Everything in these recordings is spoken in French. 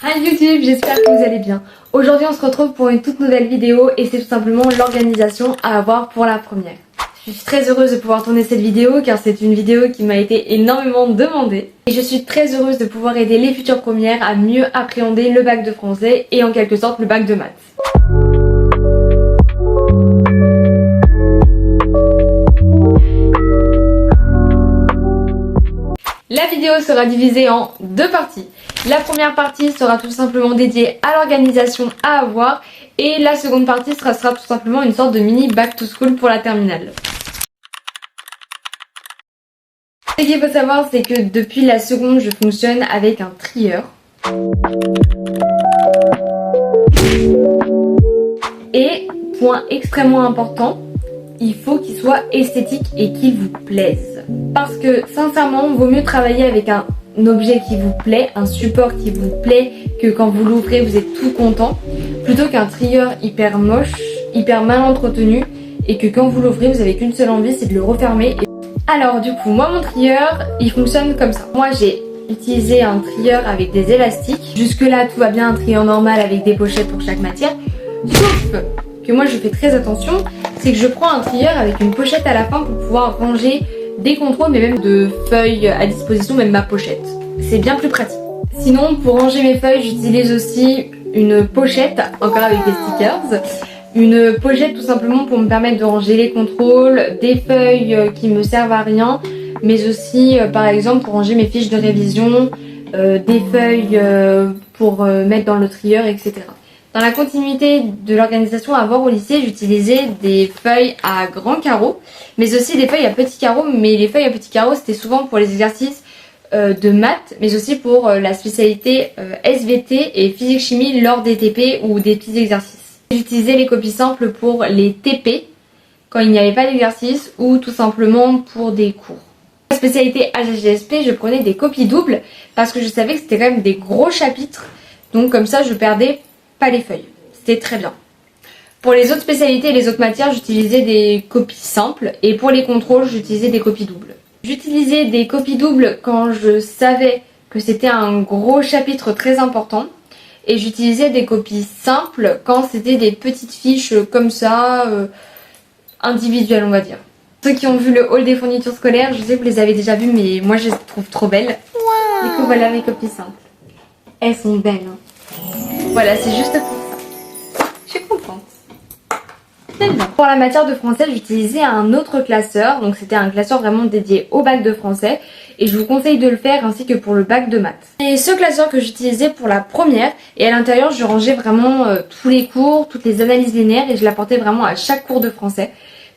Hi YouTube, j'espère que vous allez bien. Aujourd'hui on se retrouve pour une toute nouvelle vidéo et c'est tout simplement l'organisation à avoir pour la première. Je suis très heureuse de pouvoir tourner cette vidéo car c'est une vidéo qui m'a été énormément demandée. Et je suis très heureuse de pouvoir aider les futures premières à mieux appréhender le bac de français et en quelque sorte le bac de maths. La vidéo sera divisée en deux parties. La première partie sera tout simplement dédiée à l'organisation à avoir et la seconde partie sera tout simplement une sorte de mini back to school pour la terminale. Ce qu'il faut savoir, c'est que depuis la seconde, je fonctionne avec un trieur. Et, point extrêmement important, il faut qu'il soit esthétique et qu'il vous plaise. Parce que sincèrement, il vaut mieux travailler avec un objet qui vous plaît, un support qui vous plaît, que quand vous l'ouvrez vous êtes tout content, plutôt qu'un trieur hyper moche, hyper mal entretenu et que quand vous l'ouvrez vous avez qu'une seule envie, c'est de le refermer. Alors du coup, moi mon trieur il fonctionne comme ça. Moi j'ai utilisé un trieur avec des élastiques. Jusque là tout va bien, un trieur normal avec des pochettes pour chaque matière. Sauf que moi je fais très attention, c'est que je prends un trieur avec une pochette à la fin pour pouvoir ranger des contrôles mais même de feuilles à disposition, même ma pochette. C'est bien plus pratique. Sinon pour ranger mes feuilles j'utilise aussi une pochette, encore avec des stickers. Une pochette tout simplement pour me permettre de ranger les contrôles, des feuilles qui me servent à rien, mais aussi par exemple pour ranger mes fiches de révision, des feuilles pour mettre dans le trieur, etc. Dans la continuité de l'organisation à avoir au lycée, j'utilisais des feuilles à grands carreaux, mais aussi des feuilles à petits carreaux, mais les feuilles à petits carreaux c'était souvent pour les exercices de maths, mais aussi pour la spécialité SVT et physique-chimie lors des TP ou des petits exercices. J'utilisais les copies simples pour les TP quand il n'y avait pas d'exercice ou tout simplement pour des cours. Pour la spécialité HGSP, je prenais des copies doubles parce que je savais que c'était quand même des gros chapitres, donc comme ça je perdais pas les feuilles. C'était très bien. Pour les autres spécialités et les autres matières, j'utilisais des copies simples et pour les contrôles, j'utilisais des copies doubles. J'utilisais des copies doubles quand je savais que c'était un gros chapitre très important. Et j'utilisais des copies simples quand c'était des petites fiches comme ça, individuelles on va dire. Ceux qui ont vu le haul des fournitures scolaires, je sais que vous les avez déjà vues mais moi je les trouve trop belles. Wow. Du coup voilà mes copies simples. Elles sont belles. Hein. Voilà, c'est juste pour ça. Je suis contente. Pour la matière de français, j'utilisais un autre classeur, donc c'était un classeur vraiment dédié au bac de français et je vous conseille de le faire ainsi que pour le bac de maths. Et ce classeur que j'utilisais pour la première et à l'intérieur je rangeais vraiment tous les cours, toutes les analyses linéaires et je l'apportais vraiment à chaque cours de français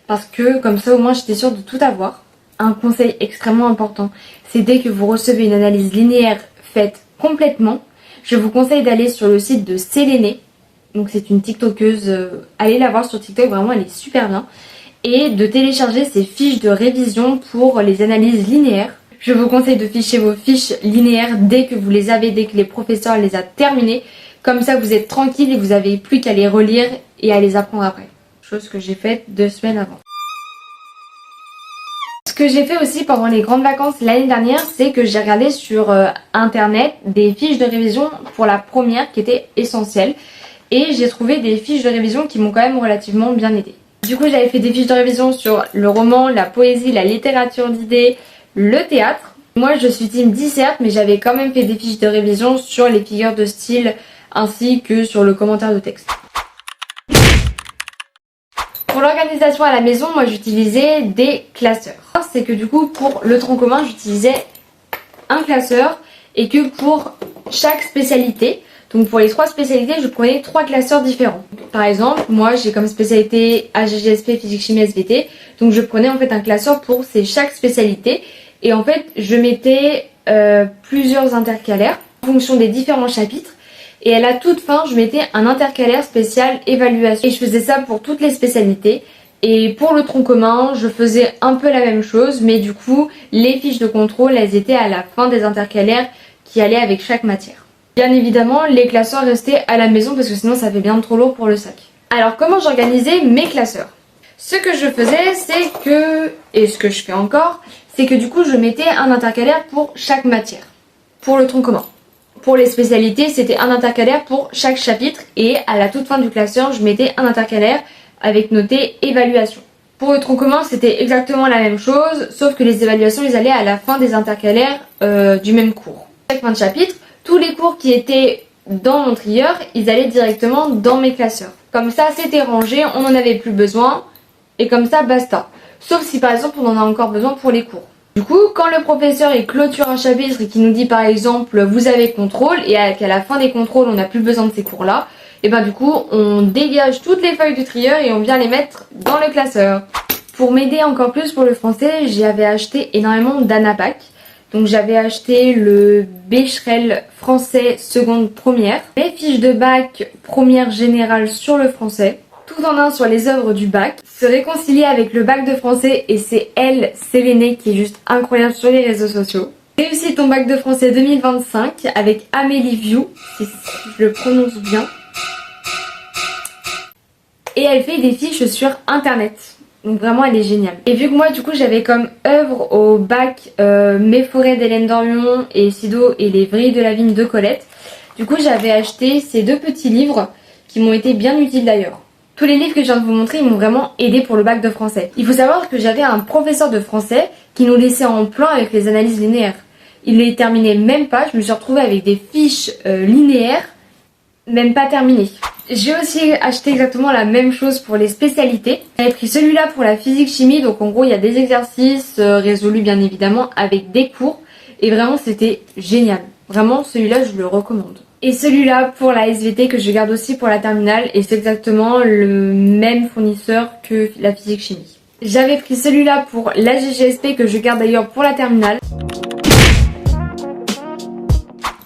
parce que comme ça au moins j'étais sûre de tout avoir. Un conseil extrêmement important, c'est dès que vous recevez une analyse linéaire faite complètement, je vous conseille d'aller sur le site de Séléné. Donc c'est une tiktokeuse, allez la voir sur TikTok, vraiment elle est super bien. Et de télécharger ses fiches de révision pour les analyses linéaires. Je vous conseille de ficher vos fiches linéaires dès que vous les avez, dès que les professeurs les a terminées. Comme ça vous êtes tranquille et vous n'avez plus qu'à les relire et à les apprendre après. Chose que j'ai faite 2 semaines avant. Ce que j'ai fait aussi pendant les grandes vacances l'année dernière, c'est que j'ai regardé sur internet des fiches de révision pour la première qui étaient essentielles. Et j'ai trouvé des fiches de révision qui m'ont quand même relativement bien aidé. Du coup j'avais fait des fiches de révision sur le roman, la poésie, la littérature d'idées, le théâtre. Moi je suis team dissert mais j'avais quand même fait des fiches de révision sur les figures de style ainsi que sur le commentaire de texte. Pour l'organisation à la maison, moi j'utilisais des classeurs. C'est que du coup pour le tronc commun j'utilisais un classeur et que pour chaque spécialité, donc pour les 3 spécialités, je prenais 3 classeurs différents. Par exemple, moi j'ai comme spécialité HGSP, physique, chimie, SVT. Donc je prenais en fait un classeur pour chaque spécialité. Et en fait, je mettais plusieurs intercalaires en fonction des différents chapitres. Et à la toute fin, je mettais un intercalaire spécial évaluation. Et je faisais ça pour toutes les spécialités. Et pour le tronc commun, je faisais un peu la même chose. Mais du coup, les fiches de contrôle, elles étaient à la fin des intercalaires qui allaient avec chaque matière. Bien évidemment, les classeurs restaient à la maison parce que sinon ça fait bien trop lourd pour le sac. Alors comment j'organisais mes classeurs? Ce que je faisais, c'est que, et ce que je fais encore, c'est que du coup je mettais un intercalaire pour chaque matière. Pour le tronc commun. Pour les spécialités, c'était un intercalaire pour chaque chapitre et à la toute fin du classeur, je mettais un intercalaire avec noté évaluation. Pour le tronc commun, c'était exactement la même chose, sauf que les évaluations, ils allaient à la fin des intercalaires du même cours. À chaque fin de chapitre, tous les cours qui étaient dans mon trieur, ils allaient directement dans mes classeurs. Comme ça, c'était rangé, on n'en avait plus besoin, et comme ça, basta. Sauf si par exemple, on en a encore besoin pour les cours. Du coup, quand le professeur il clôture un chapitre et qu'il nous dit par exemple vous avez contrôle et qu'à la fin des contrôles on n'a plus besoin de ces cours-là, et ben du coup on dégage toutes les feuilles du trieur et on vient les mettre dans le classeur. Pour m'aider encore plus pour le français, j'avais acheté énormément d'Anapac. Donc j'avais acheté le Becherel français seconde première, les fiches de bac première générale sur le français, tout en un sur les œuvres du bac, se réconcilier avec le bac de français et c'est elle, Séléné, qui est juste incroyable sur les réseaux sociaux. Réussis ton bac de français 2025 avec Amélie View, si je le prononce bien. Et elle fait des fiches sur internet. Donc vraiment elle est géniale. Et vu que moi du coup j'avais comme œuvre au bac Mes forêts d'Hélène Dorion et Sido et les vrilles de la vigne de Colette, du coup j'avais acheté ces deux petits livres qui m'ont été bien utiles d'ailleurs. Tous les livres que je viens de vous montrer, ils m'ont vraiment aidé pour le bac de français. Il faut savoir que j'avais un professeur de français qui nous laissait en plan avec les analyses linéaires. Il les terminait même pas, je me suis retrouvée avec des fiches linéaires, même pas terminées. J'ai aussi acheté exactement la même chose pour les spécialités. J'avais pris celui-là pour la physique-chimie, donc en gros il y a des exercices résolus bien évidemment avec des cours. Et vraiment c'était génial. Vraiment celui-là je le recommande. Et celui-là pour la SVT que je garde aussi pour la terminale et c'est exactement le même fournisseur que la physique-chimie. J'avais pris celui-là pour la GGSP que je garde d'ailleurs pour la terminale.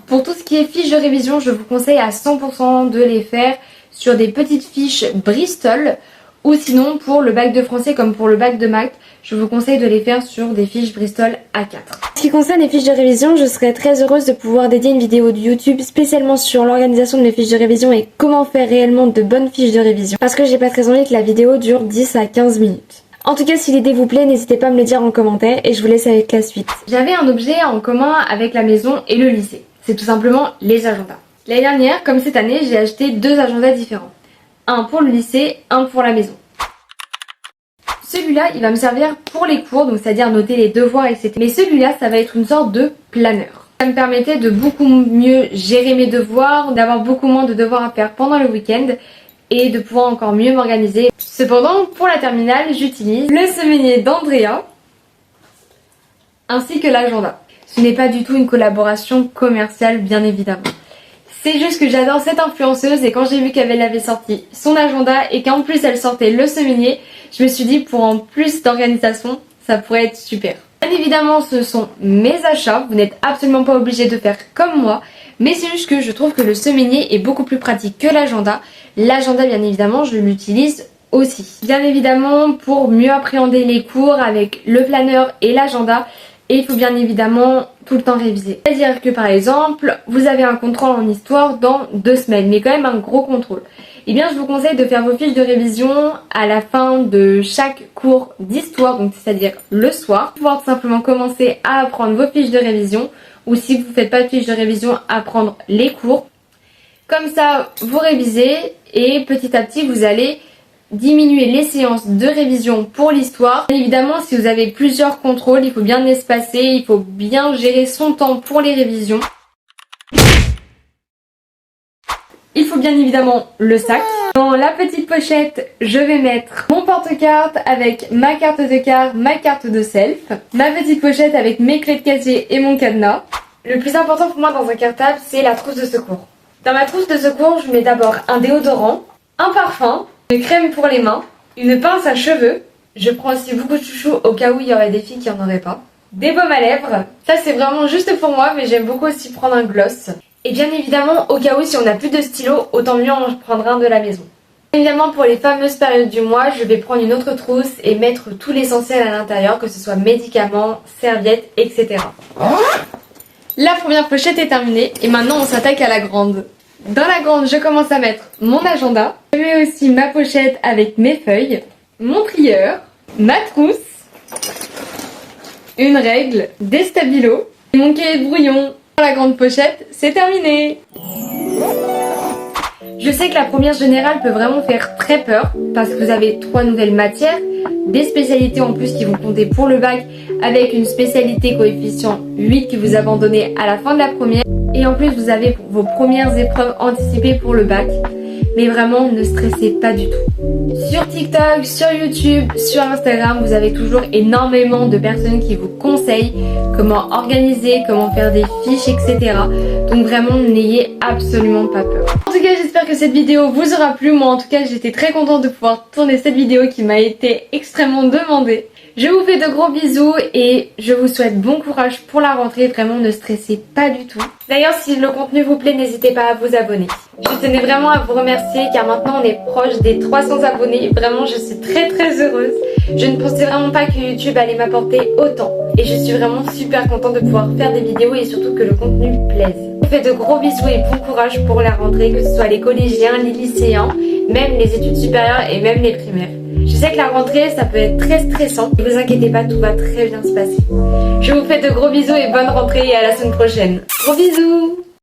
Pour tout ce qui est fiches de révision, je vous conseille à 100% de les faire sur des petites fiches Bristol ou sinon pour le bac de français comme pour le bac de maths, je vous conseille de les faire sur des fiches Bristol A4. En ce qui concerne les fiches de révision, je serais très heureuse de pouvoir dédier une vidéo de YouTube spécialement sur l'organisation de mes fiches de révision et comment faire réellement de bonnes fiches de révision parce que j'ai pas très envie que la vidéo dure 10 à 15 minutes. En tout cas, si l'idée vous plaît, n'hésitez pas à me le dire en commentaire et je vous laisse avec la suite. J'avais un objet en commun avec la maison et le lycée. C'est tout simplement les agendas. L'année dernière, comme cette année, j'ai acheté deux agendas différents. Un pour le lycée, un pour la maison. Celui-là, il va me servir pour les cours, donc c'est-à-dire noter les devoirs, etc. Mais celui-là, ça va être une sorte de planeur. Ça me permettait de beaucoup mieux gérer mes devoirs, d'avoir beaucoup moins de devoirs à faire pendant le week-end et de pouvoir encore mieux m'organiser. Cependant, pour la terminale, j'utilise le semainier d'Andrea ainsi que l'agenda. Ce n'est pas du tout une collaboration commerciale, bien évidemment. C'est juste que j'adore cette influenceuse et quand j'ai vu qu'elle avait sorti son agenda et qu'en plus elle sortait le semainier, je me suis dit pour en plus d'organisation, ça pourrait être super. Bien évidemment, ce sont mes achats, vous n'êtes absolument pas obligé de faire comme moi, mais c'est juste que je trouve que le semainier est beaucoup plus pratique que l'agenda. L'agenda, bien évidemment, je l'utilise aussi. Bien évidemment, pour mieux appréhender les cours avec le planeur et l'agenda, et il faut bien évidemment tout le temps réviser. C'est-à-dire que par exemple, vous avez un contrôle en histoire dans 2 semaines, mais quand même un gros contrôle. Eh bien, je vous conseille de faire vos fiches de révision à la fin de chaque cours d'histoire, donc c'est-à-dire le soir, pour pouvoir tout simplement commencer à apprendre vos fiches de révision, ou si vous ne faites pas de fiches de révision, apprendre les cours. Comme ça, vous révisez et petit à petit, vous allez diminuer les séances de révision pour l'histoire. Évidemment, si vous avez plusieurs contrôles, il faut bien espacer, il faut bien gérer son temps pour les révisions. Il faut bien évidemment le sac. Dans la petite pochette, je vais mettre mon porte-carte avec ma carte de car, ma carte de self, ma petite pochette avec mes clés de casier et mon cadenas. Le plus important pour moi dans un cartable, c'est la trousse de secours. Dans ma trousse de secours, je mets d'abord un déodorant, un parfum, une crème pour les mains, une pince à cheveux. Je prends aussi beaucoup de chouchous au cas où il y aurait des filles qui en auraient pas. Des baumes à lèvres. Ça c'est vraiment juste pour moi, mais j'aime beaucoup aussi prendre un gloss. Et bien évidemment, au cas où si on n'a plus de stylo, autant mieux en prendre un de la maison. Évidemment, pour les fameuses périodes du mois, je vais prendre une autre trousse et mettre tout l'essentiel à l'intérieur, que ce soit médicaments, serviettes, etc. La première pochette est terminée et maintenant on s'attaque à la grande. Dans la grande, je commence à mettre mon agenda. Je mets aussi ma pochette avec mes feuilles, mon trieur, ma trousse, une règle, des stabilos, mon cahier de brouillon La grande pochette, c'est terminé. Je sais que la première générale peut vraiment faire très peur parce que vous avez 3 nouvelles matières, des spécialités en plus qui vont compter pour le bac avec une spécialité coefficient 8 que vous abandonnez à la fin de la première et en plus vous avez vos premières épreuves anticipées pour le bac. Mais vraiment ne stressez pas du tout. Sur TikTok, sur YouTube, sur Instagram, vous avez toujours énormément de personnes qui vous conseillent comment organiser, comment faire des fiches, etc. Donc vraiment n'ayez absolument pas peur. En tout cas j'espère que cette vidéo vous aura plu. Moi en tout cas j'étais très contente de pouvoir tourner cette vidéo qui m'a été extrêmement demandée. Je vous fais de gros bisous et je vous souhaite bon courage pour la rentrée. Vraiment ne stressez pas du tout. D'ailleurs si le contenu vous plaît n'hésitez pas à vous abonner. Je tenais vraiment à vous remercier car maintenant on est proche des 300 abonnés. Vraiment je suis très heureuse. Je ne pensais vraiment pas que YouTube allait m'apporter autant. Et je suis vraiment super contente de pouvoir faire des vidéos et surtout que le contenu plaise. Je vous fais de gros bisous et bon courage pour la rentrée, que ce soit les collégiens, les lycéens, même les études supérieures et même les primaires. Je sais que la rentrée ça peut être très stressant. Ne vous inquiétez pas, tout va très bien se passer. Je vous fais de gros bisous et bonne rentrée et à la semaine prochaine. Gros bisous!